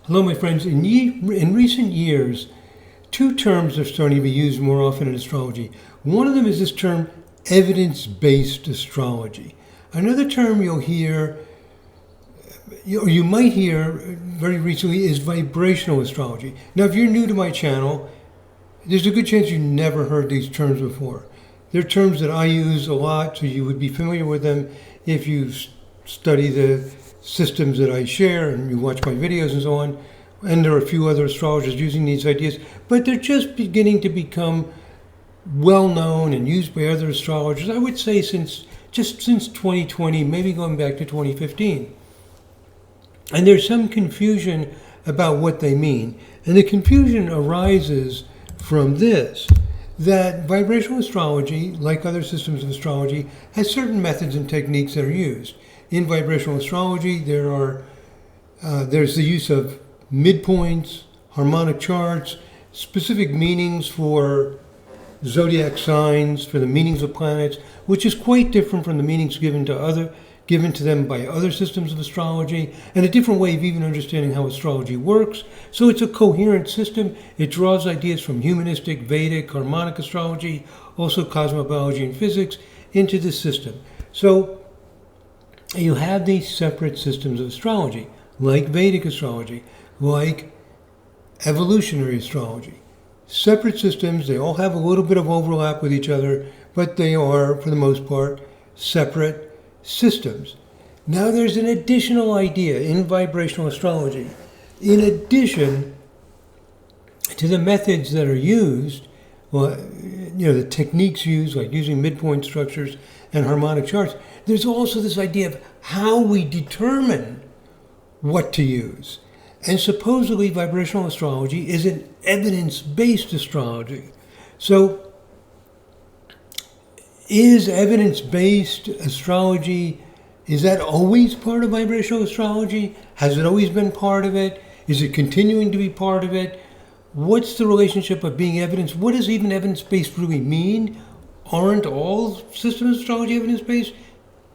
Hello, my friends. In recent years, two terms are starting to be used more often in astrology. One of them is this term, evidence-based astrology. Another term you'll hear, or you might hear very recently, is vibrational astrology. Now, if you're new to my channel, there's a good chance you never heard these terms before. They're terms that I use a lot, so you would be familiar with them if you study the systems that I share and you watch my videos and so on. And there are a few other astrologers using these ideas, but they're just beginning to become well known and used by other astrologers, I would say since 2020, maybe going back to 2015. And there's some confusion about what they mean. And the confusion arises from this, that vibrational astrology, like other systems of astrology, has certain methods and techniques that are used. In vibrational astrology, there's the use of midpoints, harmonic charts, specific meanings for zodiac signs, for the meanings of planets, which is quite different from the meanings given to them by other systems of astrology, and a different way of even understanding how astrology works. So it's a coherent system. It draws ideas from humanistic, Vedic, harmonic astrology, also cosmobiology and physics, into this system. So you have these separate systems of astrology, like Vedic astrology, like evolutionary astrology. Separate systems, they all have a little bit of overlap with each other, but they are, for the most part, separate systems. Now there's an additional idea in vibrational astrology. In addition to the methods that are used, the techniques used, like using midpoint structures and harmonic charts, there's also this idea of how we determine what to use. And supposedly vibrational astrology is an evidence-based astrology. So is evidence-based astrology, is that always part of vibrational astrology? Has it always been part of it? Is it continuing to be part of it? What's the relationship of being evidence? What does even evidence-based really mean? Aren't all systems of astrology evidence-based?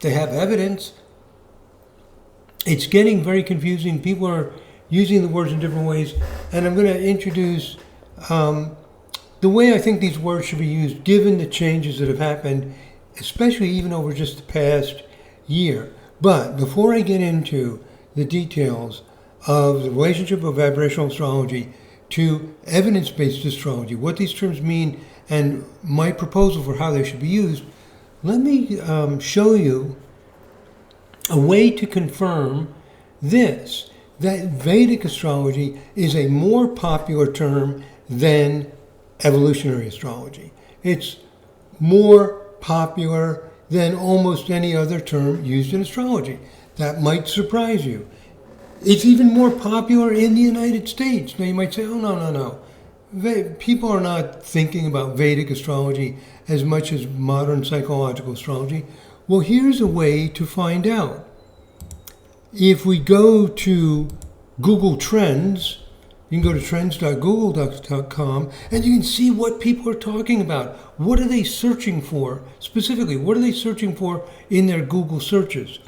They have evidence. It's getting very confusing. People are using the words in different ways. And I'm going to introduce the way I think these words should be used, given the changes that have happened, especially even over just the past year. But before I get into the details of the relationship of vibrational astrology to evidence-based astrology, what these terms mean, and my proposal for how they should be used, let me show you a way to confirm this, that Vedic astrology is a more popular term than evolutionary astrology. It's more popular than almost any other term used in astrology. That might surprise you. It's even more popular in the United States. Now you might say, oh, no. People are not thinking about Vedic astrology as much as modern psychological astrology. Well, here's a way to find out. If we go to Google Trends, you can go to trends.google.com and you can see what people are talking about. What are they searching for specifically? What are they searching for in their Google searches?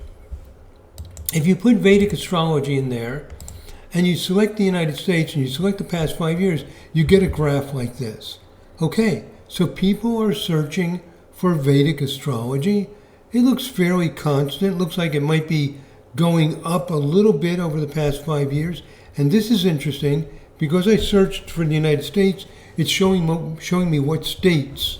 If you put Vedic astrology in there and you select the United States and you select the past 5 years, you get a graph like this. Okay, so people are searching for Vedic astrology. It looks fairly constant. It looks like it might be going up a little bit over the past 5 years. And this is interesting because I searched for the United States. It's showing me what states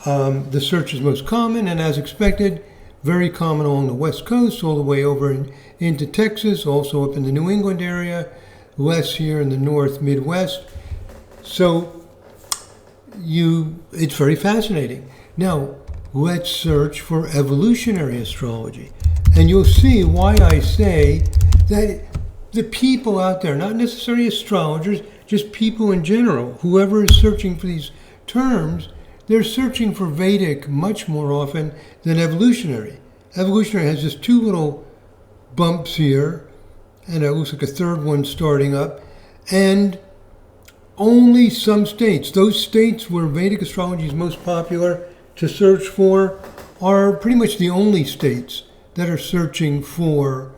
the search is most common, and as expected, very common along the West Coast, all the way over into Texas, also up in the New England area, less here in the North Midwest. So it's very fascinating. Now, let's search for evolutionary astrology. And you'll see why I say that the people out there, not necessarily astrologers, just people in general, whoever is searching for these terms, they're searching for Vedic much more often than evolutionary. Evolutionary has just two little bumps here, and it looks like a third one starting up, and only some states, those states where Vedic astrology is most popular to search for, are pretty much the only states that are searching for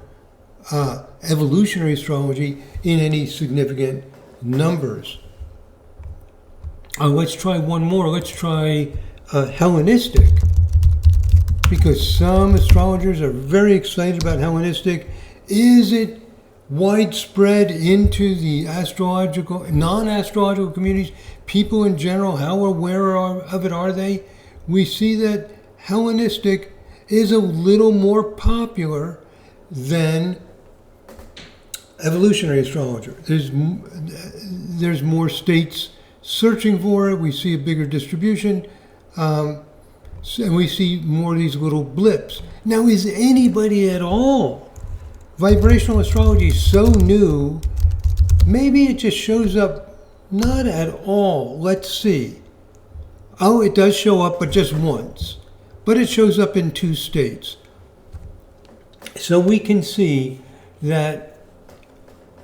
evolutionary astrology in any significant numbers. Let's try one more. Let's try Hellenistic, because some astrologers are very excited about Hellenistic. Is it widespread into the astrological, non-astrological communities? People in general, how aware of it are they? We see that Hellenistic is a little more popular than evolutionary astrology. There's more states searching for it. We see a bigger distribution, and we see more of these little blips. Now, is anybody at all? Vibrational astrology is so new, maybe it just shows up not at all. Let's see. Oh, it does show up, but just once. But it shows up in 2 states. So we can see that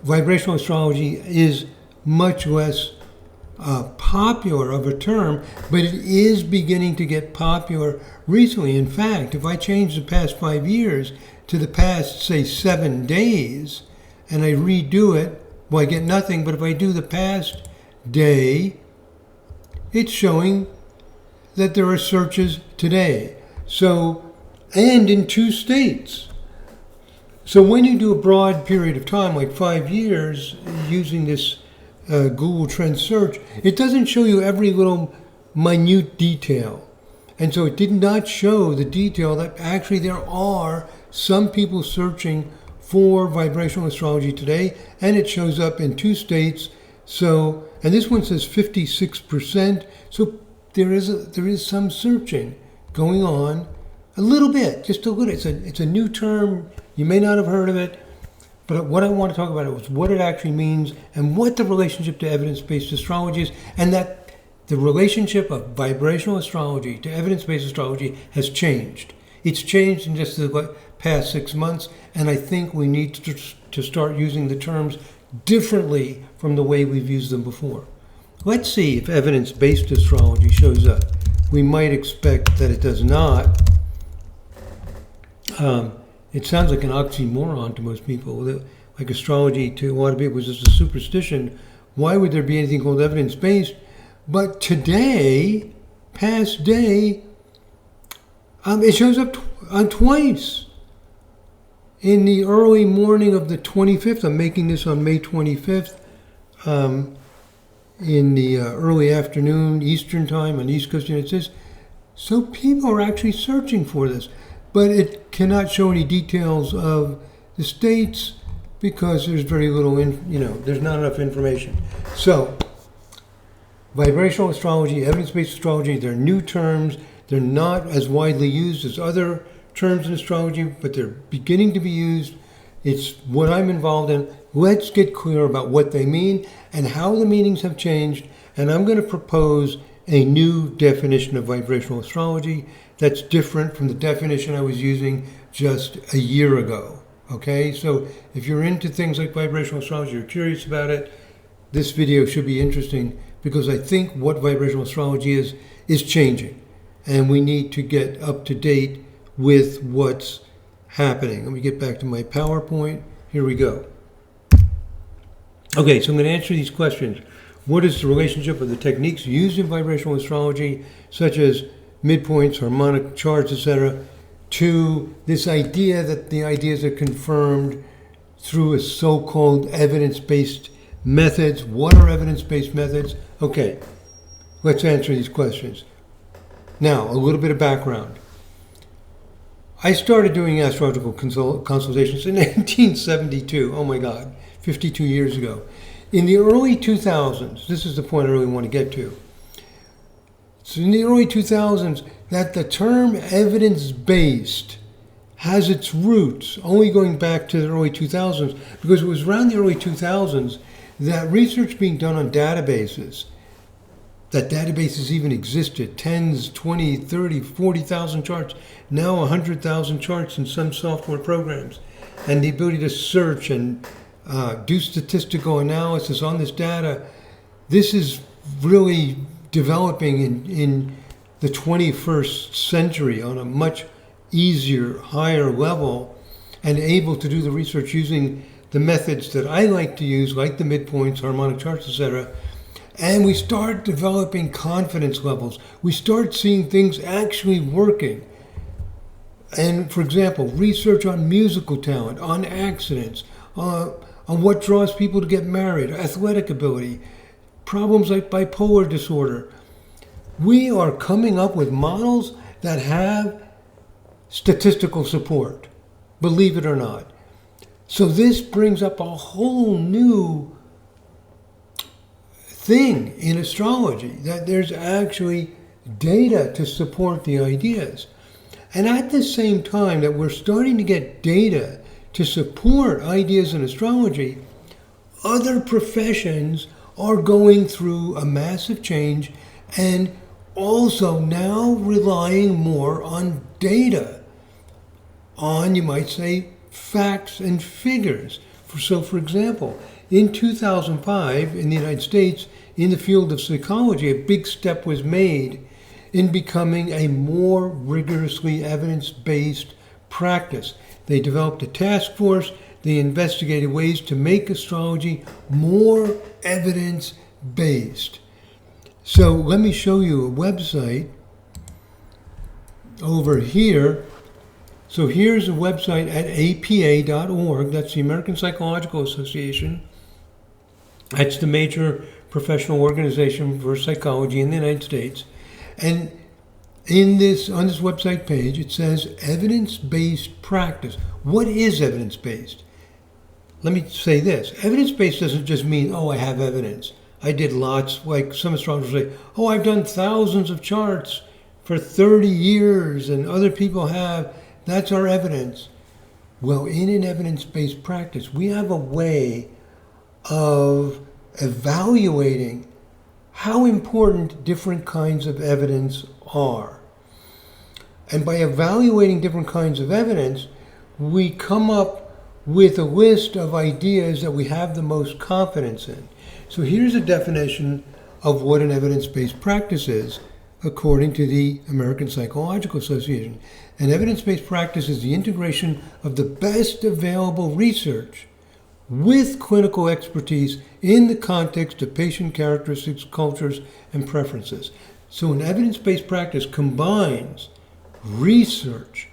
vibrational astrology is much less popular of a term, but it is beginning to get popular recently. In fact, if I change the past 5 years to the past, say, 7 days, and I redo it, well, I get nothing, but if I do the past day, it's showing that there are searches today. So, and in 2 states. So when you do a broad period of time, like 5 years, using this Google Trends search, it doesn't show you every little minute detail. And so it did not show the detail that actually there are some people searching for vibrational astrology today, and it shows up in 2 states. So, and this one says 56%. So there is some searching going on, a little bit, just a little. It's a new term. You may not have heard of it, but what I want to talk about is what it actually means and what the relationship to evidence-based astrology is, and that the relationship of vibrational astrology to evidence-based astrology has changed. It's changed in just the past 6 months, and I think we need to start using the terms differently from the way we've used them before. Let's see if evidence-based astrology shows up. We might expect that it does not. It sounds like an oxymoron to most people. Like astrology to a lot of people was just a superstition. Why would there be anything called evidence-based? But today, past day, it shows up twice. In the early morning of the 25th, I'm making this on May 25th, in the early afternoon, Eastern time on the East Coast of the United States. So people are actually searching for this. But it cannot show any details of the states because there's very little, there's not enough information. So, vibrational astrology, evidence-based astrology, they're new terms. They're not as widely used as other terms in astrology, but they're beginning to be used. It's what I'm involved in. Let's get clear about what they mean and how the meanings have changed. And I'm going to propose a new definition of vibrational astrology that's different from the definition I was using just a year ago. Okay, so if you're into things like vibrational astrology, you're curious about it, this video should be interesting because I think what vibrational astrology is changing, and we need to get up to date with what's happening. Let me get back to my PowerPoint. Here we go. Okay, so I'm going to answer these questions. What is the relationship of the techniques used in vibrational astrology, such as midpoints, harmonic charts, etc., to this idea that the ideas are confirmed through a so-called evidence-based methods? What are evidence-based methods? Okay, let's answer these questions. Now, a little bit of background. I started doing astrological consultations in 1972. Oh my God, 52 years ago. In the early 2000s, this is the point I really want to get to. So in the early 2000s, that the term evidence-based has its roots only going back to the early 2000s, because it was around the early 2000s that research being done on databases, that databases even existed, 10s, 20, 30, 40,000 charts, now 100,000 charts in some software programs, and the ability to search and do statistical analysis on this data. This is really developing in the 21st century on a much easier, higher level, and able to do the research using the methods that I like to use, like the midpoints, harmonic charts, etc., and we start developing confidence levels. We start seeing things actually working. And for example, research on musical talent, on accidents, on what draws people to get married, athletic ability, problems like bipolar disorder. We are coming up with models that have statistical support, believe it or not. So this brings up a whole new thing in astrology, that there's actually data to support the ideas. And at the same time that we're starting to get data to support ideas in astrology, other professions are going through a massive change and also now relying more on data, on, you might say, facts and figures. So, for example, in 2005, in the United States, in the field of psychology, a big step was made in becoming a more rigorously evidence-based practice. They developed a task force. They investigated ways to make astrology more evidence-based. So let me show you a website over here. So here's a website at apa.org. That's the American Psychological Association. That's the major professional organization for psychology in the United States. And on this website page, it says evidence-based practice. What is evidence-based? Let me say this. Evidence-based doesn't just mean, I have evidence. I did lots, like some astrologers say, I've done thousands of charts for 30 years, and other people have. That's our evidence. Well, in an evidence-based practice, we have a way of evaluating how important different kinds of evidence are. And by evaluating different kinds of evidence, we come up with a list of ideas that we have the most confidence in. So here's a definition of what an evidence-based practice is, according to the American Psychological Association. An evidence-based practice is the integration of the best available research with clinical expertise in the context of patient characteristics, cultures, and preferences. So an evidence-based practice combines research,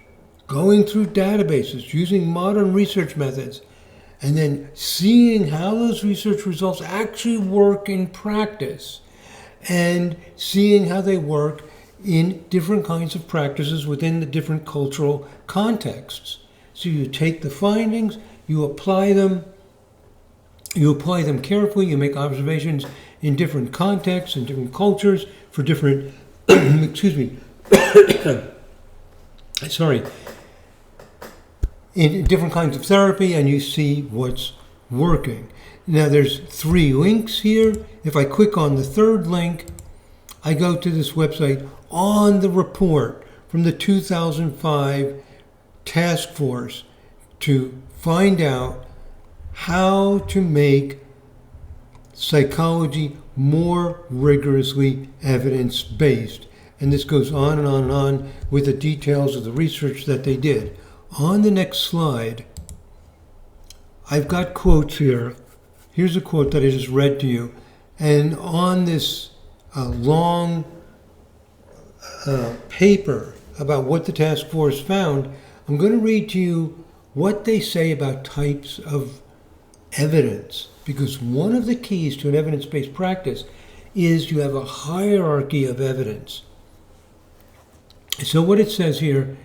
going through databases, using modern research methods, and then seeing how those research results actually work in practice, and seeing how they work in different kinds of practices within the different cultural contexts. So you take the findings, you apply them carefully, you make observations in different contexts and different cultures for different, in different kinds of therapy, and you see what's working. Now there's 3 links here. If I click on the third link, I go to this website on the report from the 2005 task force to find out how to make psychology more rigorously evidence-based. And this goes on and on and on with the details of the research that they did. On the next slide, I've got quotes here. Here's a quote that I just read to you. And on this long paper about what the task force found, I'm going to read to you what they say about types of evidence. Because one of the keys to an evidence-based practice is you have a hierarchy of evidence. So what it says here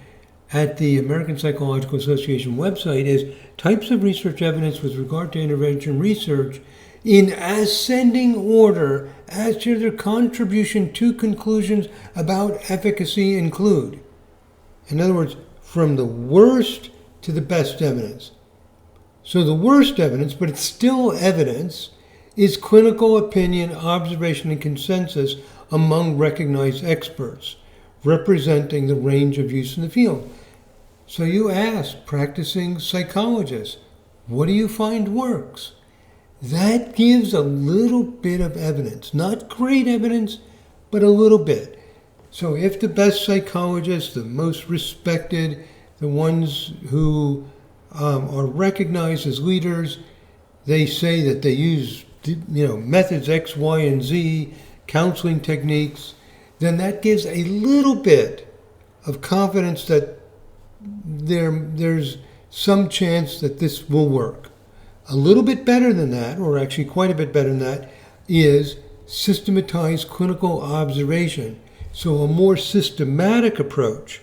at the American Psychological Association website is types of research evidence with regard to intervention research in ascending order as to their contribution to conclusions about efficacy include. In other words, from the worst to the best evidence. So the worst evidence, but it's still evidence, is clinical opinion, observation, and consensus among recognized experts, representing the range of use in the field. So you ask practicing psychologists, what do you find works? That gives a little bit of evidence, not great evidence, but a little bit. So if the best psychologists, the most respected, the ones who are recognized as leaders. They say that they use, methods X, Y, and Z, counseling techniques. Then that gives a little bit of confidence that there's some chance that this will work. A little bit better than that, or actually quite a bit better than that, is systematized clinical observation. So a more systematic approach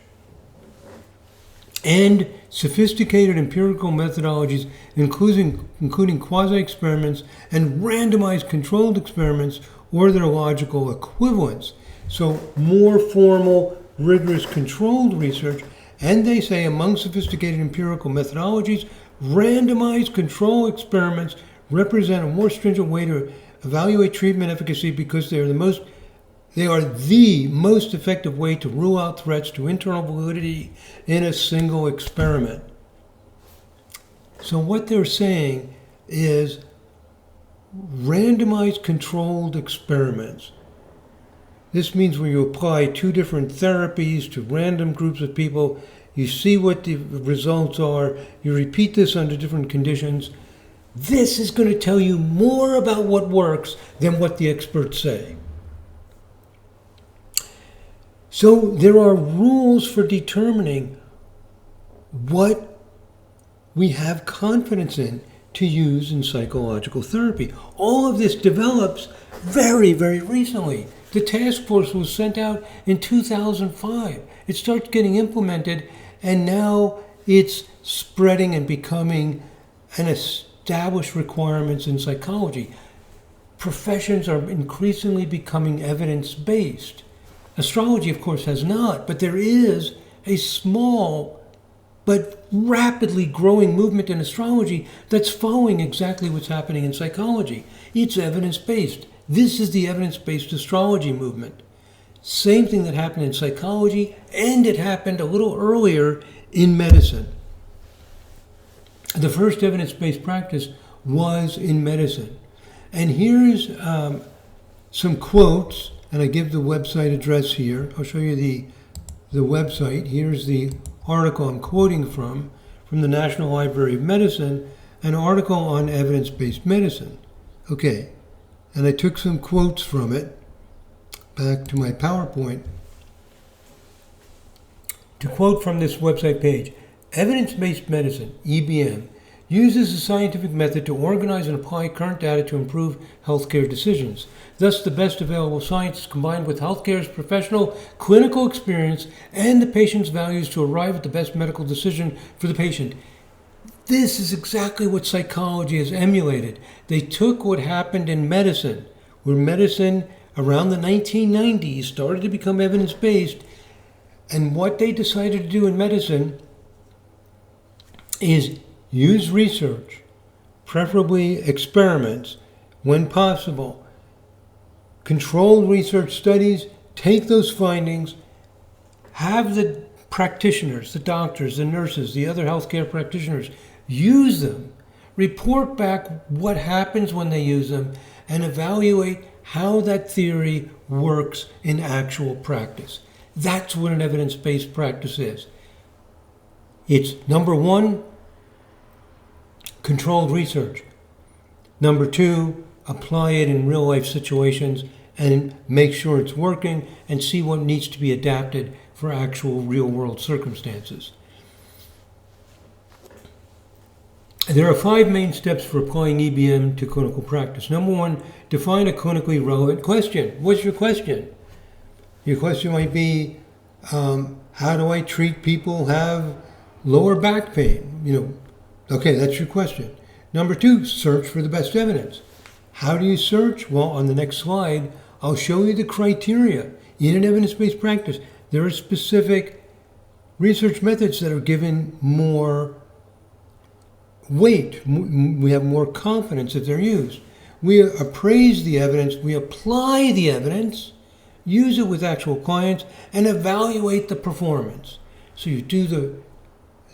and sophisticated empirical methodologies, including quasi-experiments and randomized controlled experiments or their logical equivalents. So more formal, rigorous controlled research. And they say among sophisticated empirical methodologies, randomized control experiments represent a more stringent way to evaluate treatment efficacy because they are the most effective way to rule out threats to internal validity in a single experiment. So what they're saying is randomized controlled experiments. This means when you apply two different therapies to random groups of people, you see what the results are, you repeat this under different conditions. This is going to tell you more about what works than what the experts say. So there are rules for determining what we have confidence in to use in psychological therapy. All of this develops very, very recently. The task force was sent out in 2005. It starts getting implemented, and now it's spreading and becoming an established requirements in psychology. Professions are increasingly becoming evidence-based. Astrology, of course, has not, but there is a small but rapidly growing movement in astrology that's following exactly what's happening in psychology. It's evidence-based. This is the evidence-based astrology movement. Same thing that happened in psychology, and it happened a little earlier in medicine. The first evidence-based practice was in medicine. And here's some quotes, and I give the website address here. I'll show you the website. Here's the article I'm quoting from the National Library of Medicine, an article on evidence-based medicine. Okay, and I took some quotes from it, back to my PowerPoint. To quote from this website page, evidence-based medicine, EBM, uses a scientific method to organize and apply current data to improve healthcare decisions. Thus, the best available science is combined with healthcare's professional clinical experience and the patient's values to arrive at the best medical decision for the patient. This is exactly what psychology has emulated. They took what happened in medicine, where medicine around the 1990s started to become evidence-based, and what they decided to do in medicine is use research, preferably experiments, when possible. Controlled research studies, take those findings, have the practitioners, the doctors, the nurses, the other healthcare practitioners, use them, report back what happens when they use them, and evaluate how that theory works in actual practice. That's what an evidence-based practice is. It's number one, controlled research. Number two, apply it in real life situations and make sure it's working and see what needs to be adapted for actual real world circumstances. There are 5 main steps for applying EBM to clinical practice. Number one, define a clinically relevant question. What's your question? Your question might be, how do I treat people who have lower back pain? Okay, that's your question. Number two, search for the best evidence. How do you search? Well, on the next slide, I'll show you the criteria. In an evidence-based practice, there are specific research methods that are given more weight. We have more confidence if they're used. We appraise the evidence, we apply the evidence, use it with actual clients, and evaluate the performance. So you do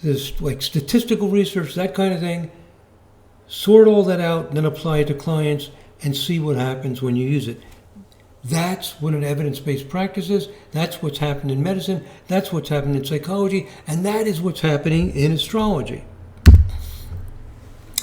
this like statistical research, that kind of thing, sort all that out, and then apply it to clients and see what happens when you use it. That's what an evidence-based practice is. That's what's happened in medicine. That's what's happened in psychology. And that is what's happening in astrology.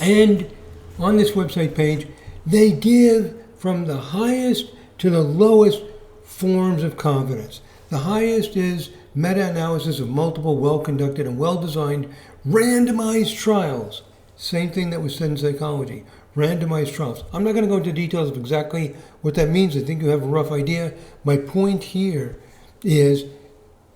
And on this website page, they give from the highest to the lowest forms of confidence. The highest is meta-analysis of multiple well-conducted and well-designed randomized trials. Same thing that was said in psychology, randomized trials. I'm not going to go into details of exactly what that means. I think you have a rough idea. My point here is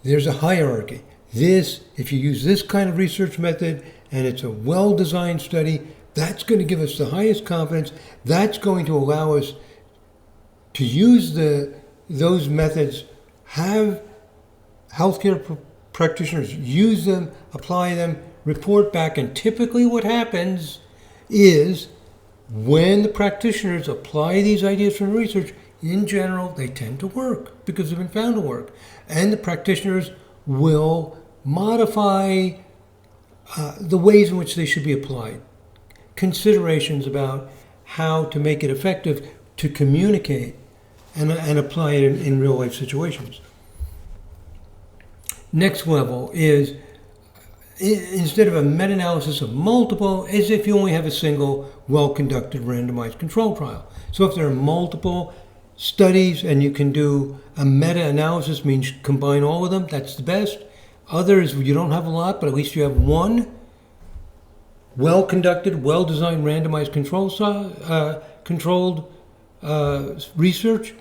there's a hierarchy. If you use this kind of research method and it's a well-designed study, that's going to give us the highest confidence. That's going to allow us to use those methods, have healthcare practitioners use them, apply them, report back. And typically what happens is when the practitioners apply these ideas from research, in general, they tend to work because they've been found to work. And the practitioners will modify the ways in which they should be applied. Considerations about how to make it effective to communicate and apply it in real life situations. Next level is, instead of a meta-analysis of multiple, as if you only have a single well-conducted randomized control trial. So if there are multiple studies and you can do a meta-analysis, means combine all of them, that's the best. Others, you don't have a lot, but at least you have one well-conducted, well-designed randomized controlled research.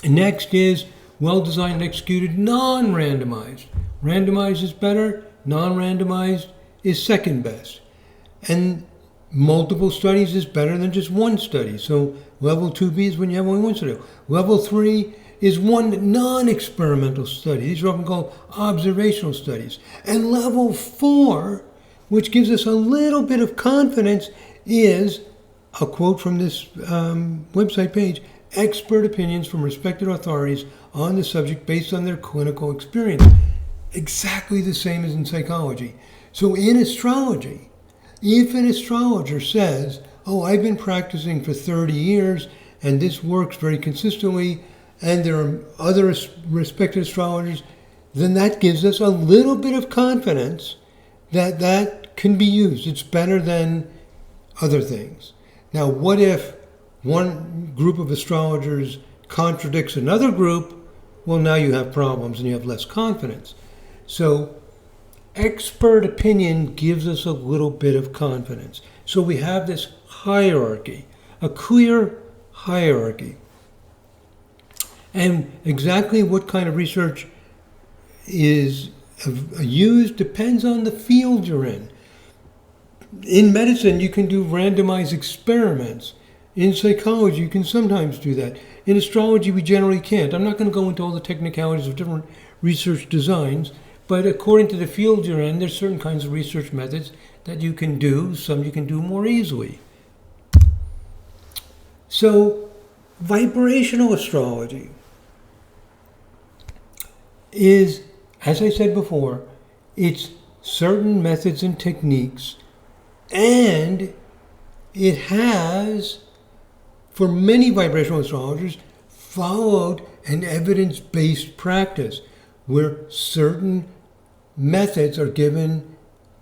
Next is well-designed and executed non-randomized. Randomized is better, non-randomized is second best. And multiple studies is better than just one study. So level 2B is when you have only one study. Level 3 is one non-experimental study. These are often called observational studies. And level 4, which gives us a little bit of confidence, is a quote from this website page: expert opinions from respected authorities on the subject based on their clinical experience. Exactly the same as in psychology. So in astrology, if an astrologer says, oh, I've been practicing for 30 years and this works very consistently, and there are other respected astrologers, then that gives us a little bit of confidence that that can be used. It's better than other things. Now, what if one group of astrologers contradicts another group? Well, now you have problems and you have less confidence. So expert opinion gives us a little bit of confidence. So we have this hierarchy, a clear hierarchy. And exactly what kind of research is used depends on the field you're in. In medicine, you can do randomized experiments. In psychology, you can sometimes do that. In astrology, we generally can't. I'm not going to go into all the technicalities of different research designs, but according to the field you're in, there's certain kinds of research methods that you can do. Some you can do more easily. So, vibrational astrology is, as I said before, it's certain methods and techniques, and it has, for many vibrational astrologers, followed an evidence-based practice where certain methods are given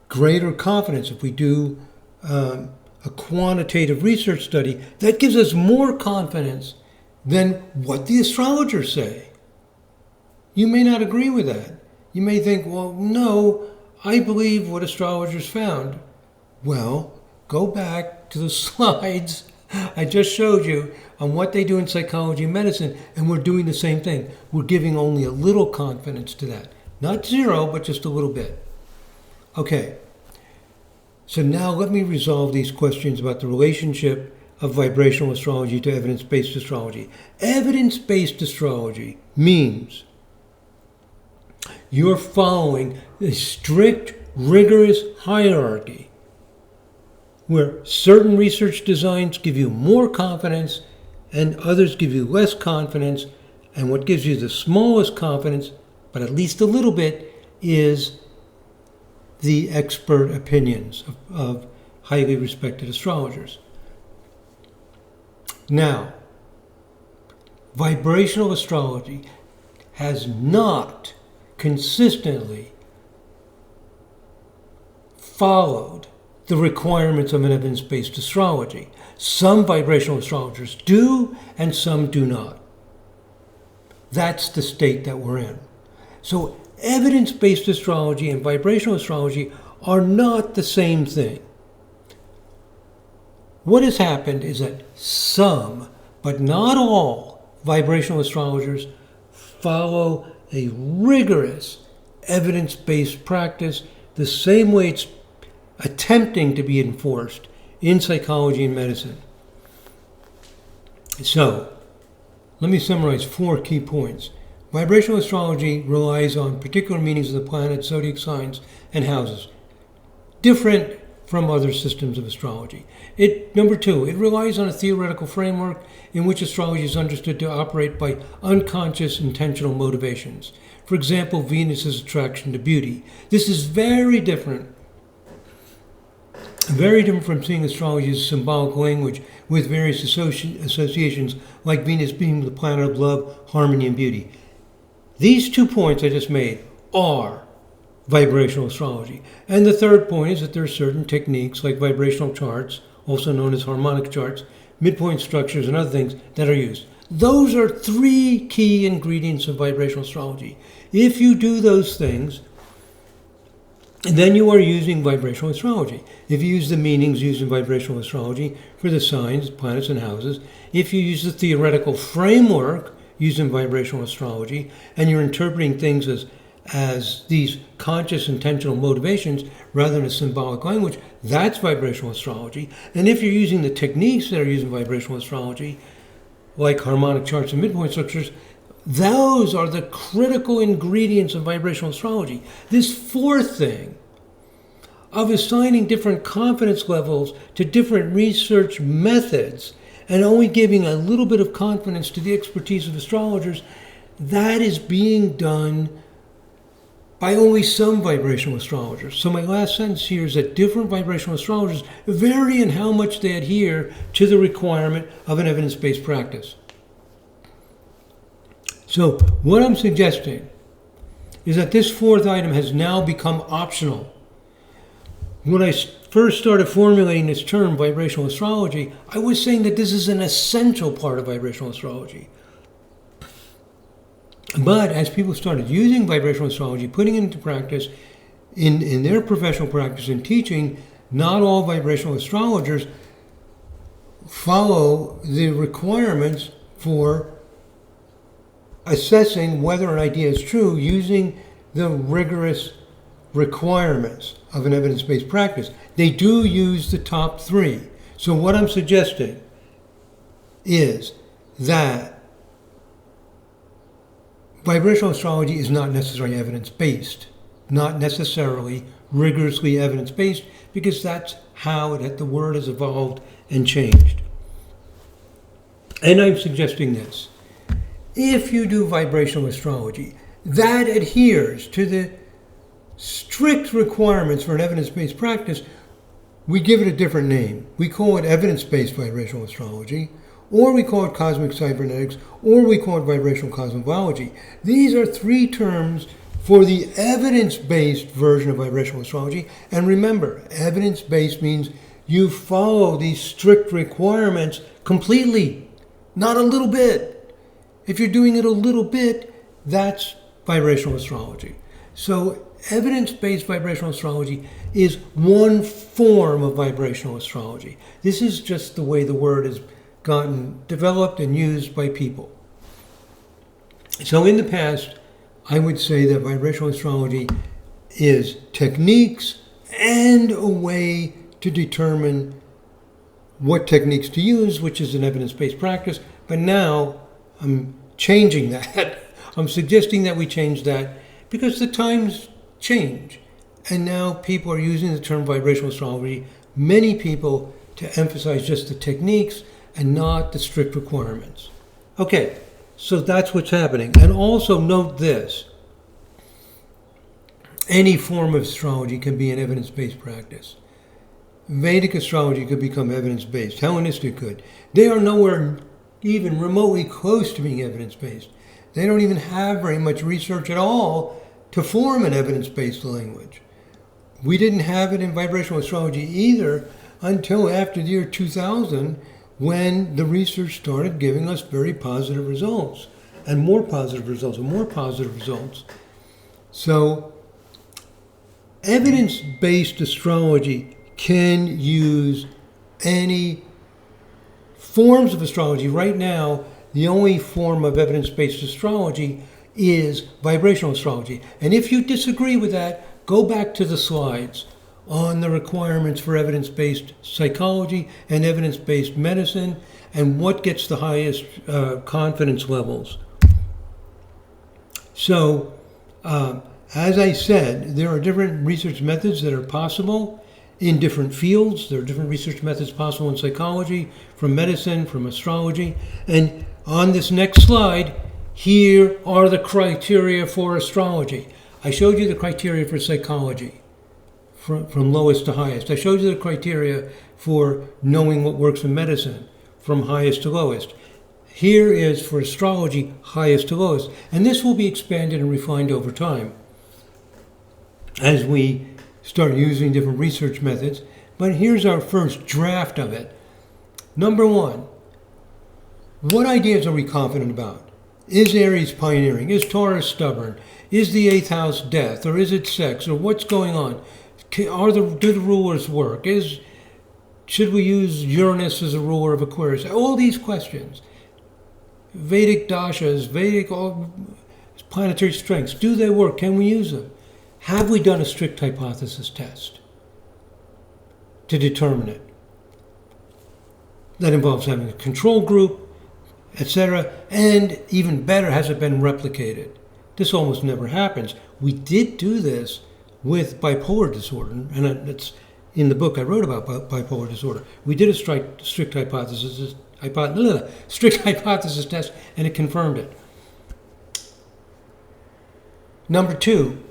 greater confidence. If we do a quantitative research study, that gives us more confidence than what the astrologers say. You may not agree with that. You may think, well, no, I believe what astrologers found. Well, go back to the slides I just showed you on what they do in psychology and medicine, and we're doing the same thing. We're giving only a little confidence to that. Not zero, but just a little bit. Okay, so now let me resolve these questions about the relationship of vibrational astrology to evidence-based astrology. Evidence-based astrology means you're following a strict, rigorous hierarchy where certain research designs give you more confidence and others give you less confidence, and what gives you the smallest confidence, but at least a little bit, is the expert opinions of highly respected astrologers. Now, vibrational astrology has not consistently followed the requirements of an evidence-based astrology. Some vibrational astrologers do, and some do not. That's the state that we're in. So evidence-based astrology and vibrational astrology are not the same thing. What has happened is that some, but not all, vibrational astrologers follow a rigorous evidence-based practice the same way it's attempting to be enforced in psychology and medicine. So, let me summarize 4 key points. Vibrational astrology relies on particular meanings of the planets, zodiac signs, and houses, different from other systems of astrology. Number 2, it relies on a theoretical framework in which astrology is understood to operate by unconscious intentional motivations. For example, Venus's attraction to beauty. This is very different from seeing astrology as symbolic language with various associations, like Venus being the planet of love, harmony, and beauty. These 2 points I just made are vibrational astrology. And the third point is that there are certain techniques like vibrational charts, also known as harmonic charts, midpoint structures, and other things that are used. Those are 3 key ingredients of vibrational astrology. If you do those things, then you are using vibrational astrology. If you use the meanings used in vibrational astrology for the signs, planets, and houses, if you use the theoretical framework used in vibrational astrology, and you're interpreting things as these conscious intentional motivations rather than a symbolic language, that's vibrational astrology. And if you're using the techniques that are used in vibrational astrology, like harmonic charts and midpoint structures, those are the critical ingredients of vibrational astrology. This 4th thing of assigning different confidence levels to different research methods and only giving a little bit of confidence to the expertise of astrologers, that is being done by only some vibrational astrologers. So my last sentence here is that different vibrational astrologers vary in how much they adhere to the requirement of an evidence-based practice. So what I'm suggesting is that this 4th item has now become optional. When I first started formulating this term, vibrational astrology, I was saying that this is an essential part of vibrational astrology. But as people started using vibrational astrology, putting it into practice in their professional practice and teaching, not all vibrational astrologers follow the requirements for assessing whether an idea is true using the rigorous requirements of an evidence-based practice. They do use the top 3. So what I'm suggesting is that vibrational astrology is not necessarily evidence-based, not necessarily rigorously evidence-based, because that's how the word has evolved and changed. And I'm suggesting this. If you do vibrational astrology that adheres to the strict requirements for an evidence-based practice, we give it a different name. We call it evidence-based vibrational astrology, or we call it cosmic cybernetics, or we call it vibrational cosmobiology. These are 3 terms for the evidence-based version of vibrational astrology. And remember, evidence-based means you follow these strict requirements completely, not a little bit. If you're doing it a little bit, that's vibrational astrology. So evidence-based vibrational astrology is one form of vibrational astrology. This is just the way the word has gotten developed and used by people. So in the past, I would say that vibrational astrology is techniques and a way to determine what techniques to use, which is an evidence-based practice. But now I'm changing that. I'm suggesting that we change that because the times change. And now people are using the term vibrational astrology, many people, to emphasize just the techniques and not the strict requirements. Okay, so that's what's happening. And also note this. Any form of astrology can be an evidence-based practice. Vedic astrology could become evidence-based. Hellenistic could. They are nowhere even remotely close to being evidence-based. They don't even have very much research at all to form an evidence-based language. we didn't have it in vibrational astrology either until after the year 2000, when the research started giving us very positive results, and more positive results, and more positive results. So, evidence-based astrology can use any forms of astrology. Right now, the only form of evidence-based astrology is vibrational astrology. And if you disagree with that, go back to the slides on the requirements for evidence-based psychology and evidence-based medicine and what gets the highest confidence levels. So, as I said, there are different research methods that are possible in different fields. There are different research methods possible in psychology, from medicine, from astrology. And on this next slide, here are the criteria for astrology. I showed you the criteria for psychology, from lowest to highest. I showed you the criteria for knowing what works in medicine, from highest to lowest. Here is for astrology, highest to lowest. And this will be expanded and refined over time as we start using different research methods. But here's our first draft of it. Number one, what ideas are we confident about? Is Aries pioneering? Is Taurus stubborn? Is the 8th house death? Or is it sex? Or what's going on? Do the rulers work? Should we use Uranus as a ruler of Aquarius? All these questions. Vedic dashas, all planetary strengths, do they work? Can we use them? Have we done a strict hypothesis test to determine it? That involves having a control group, etc. And even better, has it been replicated? This almost never happens. We did do this with bipolar disorder, and it's in the book I wrote about bipolar disorder. We did a strict hypothesis test, and it confirmed it. Number two,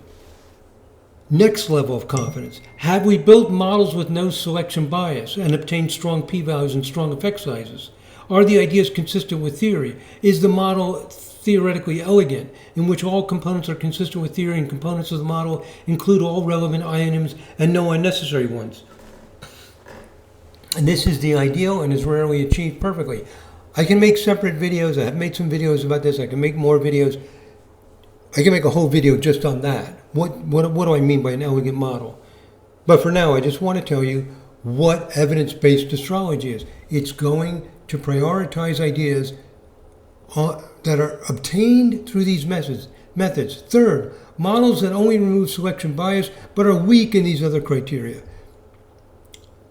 next level of confidence. Have we built models with no selection bias and obtained strong p-values and strong effect sizes? Are the ideas consistent with theory? Is the model theoretically elegant, in which all components are consistent with theory and components of the model include all relevant ionisms and no unnecessary ones? And this is the ideal and is rarely achieved perfectly. I can make separate videos. I have made some videos about this. I can make more videos. I can make a whole video just on that. What do I mean by an elegant model? But for now, I just want to tell you what evidence-based astrology is. It's going to prioritize ideas that are obtained through these methods. Third, models that only remove selection bias but are weak in these other criteria.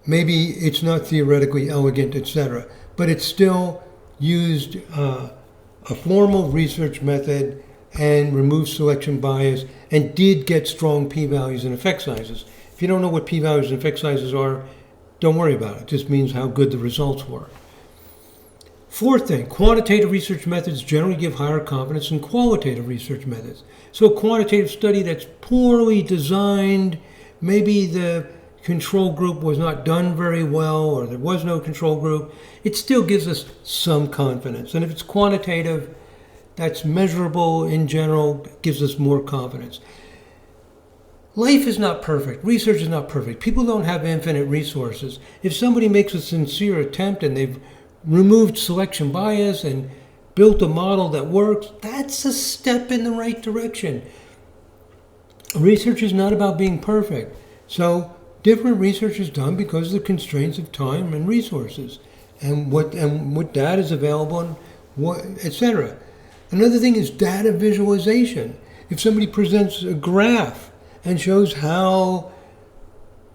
Maybe it's not theoretically elegant, etc., but it's still used a formal research method and removed selection bias and did get strong p-values and effect sizes. If you don't know what p-values and effect sizes are, don't worry about it. It just means how good the results were. Fourth thing, quantitative research methods generally give higher confidence than qualitative research methods. So a quantitative study that's poorly designed, maybe the control group was not done very well, or there was no control group, it still gives us some confidence. And if it's quantitative, that's measurable in general, gives us more confidence. Life is not perfect. Research is not perfect. People don't have infinite resources. If somebody makes a sincere attempt and they've removed selection bias and built a model that works, that's a step in the right direction. Research is not about being perfect. So different research is done because of the constraints of time and resources and what data is available and what, etc. Another thing is data visualization. If somebody presents a graph and shows how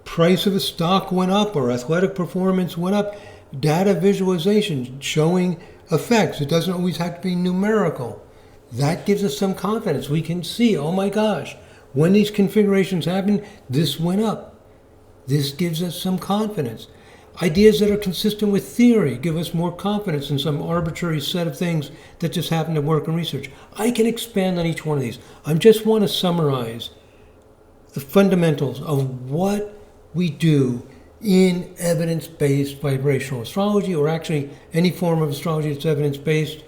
price of a stock went up or athletic performance went up, data visualization showing effects. It doesn't always have to be numerical. That gives us some confidence. We can see, oh my gosh, when these configurations happen, this went up. This gives us some confidence. Ideas that are consistent with theory give us more confidence in some arbitrary set of things that just happen to work in research. I can expand on each one of these. I just want to summarize the fundamentals of what we do in evidence-based vibrational astrology, or actually any form of astrology that's evidence-based.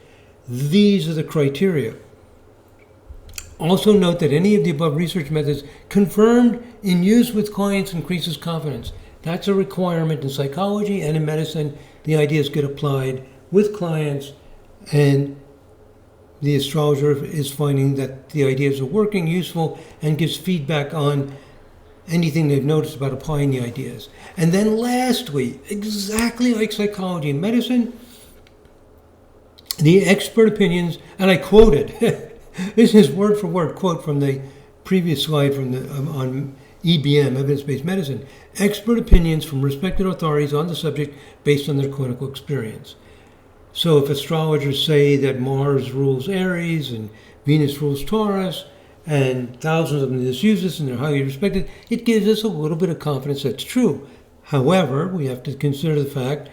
These are the criteria. Also note that any of the above research methods confirmed in use with clients increases confidence. That's a requirement in psychology and in medicine. The ideas get applied with clients, and the astrologer is finding that the ideas are working, useful, and gives feedback on anything they've noticed about applying the ideas. And then lastly, exactly like psychology and medicine, the expert opinions, and I quoted, this is word for word quote from the previous slide from the on EBM, Evidence-Based Medicine, expert opinions from respected authorities on the subject based on their clinical experience. So if astrologers say that Mars rules Aries and Venus rules Taurus, and thousands of them just use this and they're highly respected, it gives us a little bit of confidence that's true. However, we have to consider the fact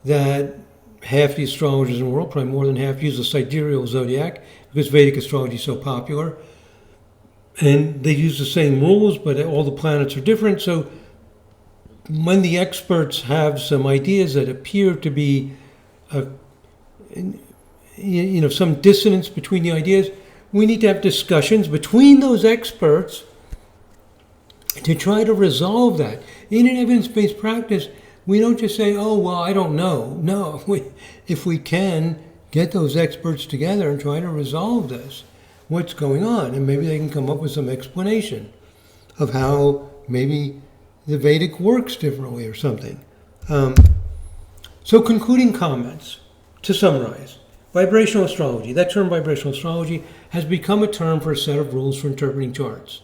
that half the astrologers in the world, probably more than half, use the sidereal zodiac because Vedic astrology is so popular. And they use the same rules, but all the planets are different. So when the experts have some ideas that appear to be, some dissonance between the ideas, we need to have discussions between those experts to try to resolve that. In an evidence-based practice, we don't just say, oh, well, I don't know. No, if we can get those experts together and try to resolve this, what's going on, and maybe they can come up with some explanation of how maybe the Vedic works differently or something. So concluding comments, to summarize, vibrational astrology, that term vibrational astrology has become a term for a set of rules for interpreting charts.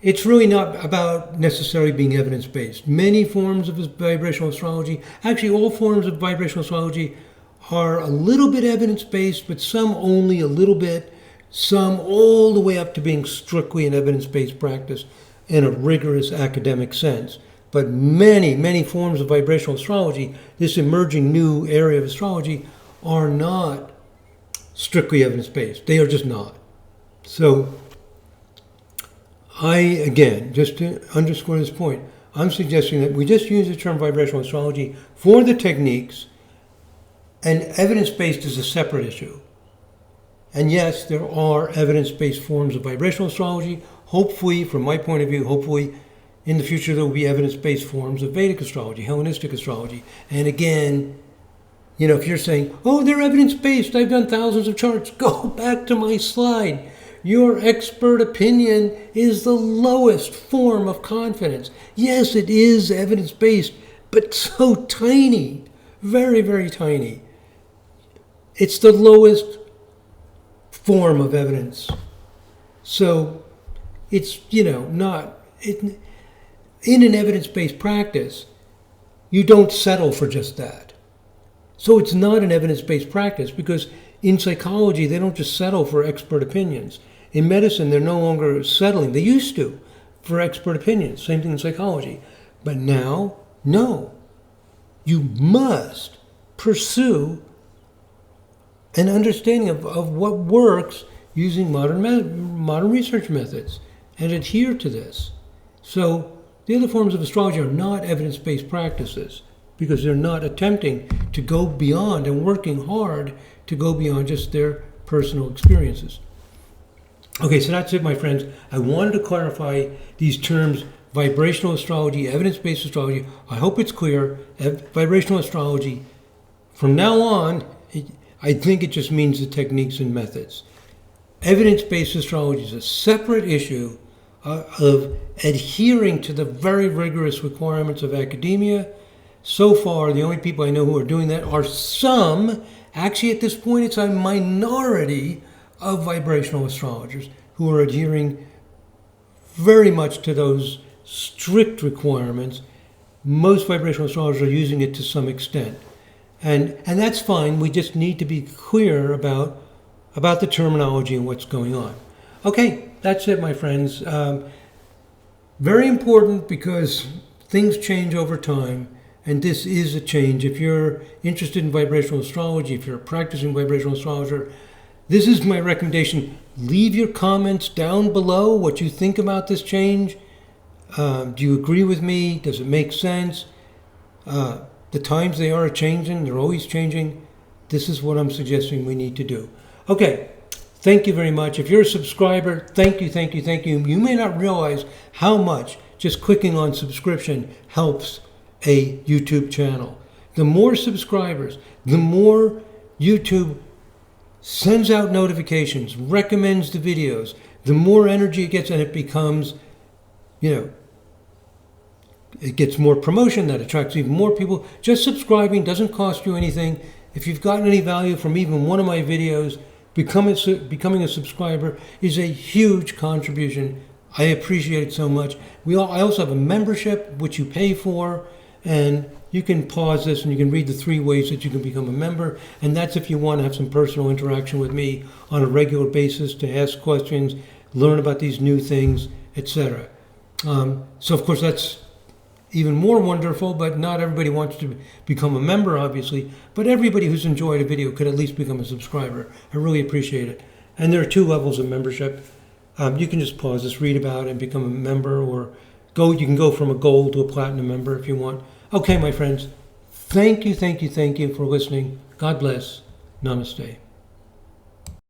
It's really not about necessarily being evidence-based. Many forms of vibrational astrology, actually all forms of vibrational astrology, are a little bit evidence-based, but some only a little bit, some all the way up to being strictly an evidence-based practice in a rigorous academic sense. But many, many forms of vibrational astrology, this emerging new area of astrology, are not strictly evidence-based. They are just not. So again, just to underscore this point, I'm suggesting that we just use the term vibrational astrology for the techniques, and evidence-based is a separate issue. And yes, there are evidence-based forms of vibrational astrology. Hopefully, from my point of view, hopefully in the future there will be evidence-based forms of Vedic astrology, Hellenistic astrology. And again, if you're saying, oh, they're evidence-based, I've done thousands of charts, go back to my slide. Your expert opinion is the lowest form of confidence. Yes, it is evidence-based, but so tiny, very, very tiny. It's the lowest form of evidence. So it's, not, in an evidence-based practice, you don't settle for just that. So it's not an evidence-based practice because in psychology, they don't just settle for expert opinions. In medicine, they're no longer settling. They used to for expert opinions. Same thing in psychology. But now, no. You must pursue an understanding of what works using modern research methods and adhere to this. So the other forms of astrology are not evidence-based practices because they're not attempting to go beyond and working hard to go beyond just their personal experiences. Okay, so that's it, my friends. I wanted to clarify these terms, vibrational astrology, evidence-based astrology. I hope it's clear. Vibrational astrology, from now on, I think it just means the techniques and methods. Evidence-based astrology is a separate issue of adhering to the very rigorous requirements of academia. So far, the only people I know who are doing that are some, actually at this point it's a minority of vibrational astrologers who are adhering very much to those strict requirements. Most vibrational astrologers are using it to some extent. And that's fine. We just need to be clear about the terminology and what's going on. Okay, that's it, my friends. Very important because things change over time, and this is a change. If you're interested in vibrational astrology, if you're a practicing vibrational astrologer, this is my recommendation. Leave your comments down below, what you think about this change. Do you agree with me? Does it make sense? The times they are changing, they're always changing. This is what I'm suggesting we need to do. Okay, Thank you very much. If you're a subscriber, thank you, thank you, thank you. You may not realize how much just clicking on subscription helps a YouTube channel. The more subscribers, the more YouTube sends out notifications, recommends the videos, the more energy it gets, and it becomes, it gets more promotion that attracts even more people. Just subscribing doesn't cost you anything. If you've gotten any value from even one of my videos, becoming a subscriber is a huge contribution. I appreciate it so much. I also have a membership, which you pay for, and you can pause this and you can read the 3 ways that you can become a member. And that's if you want to have some personal interaction with me on a regular basis, to ask questions, learn about these new things, etc. So of course that's even more wonderful, but not everybody wants to become a member, obviously. But everybody who's enjoyed a video could at least become a subscriber. I really appreciate it. And there are 2 levels of membership. You can just pause this, read about it, and become a member, or you can go from a gold to a platinum member if you want. Okay, my friends, thank you for listening. God bless. Namaste.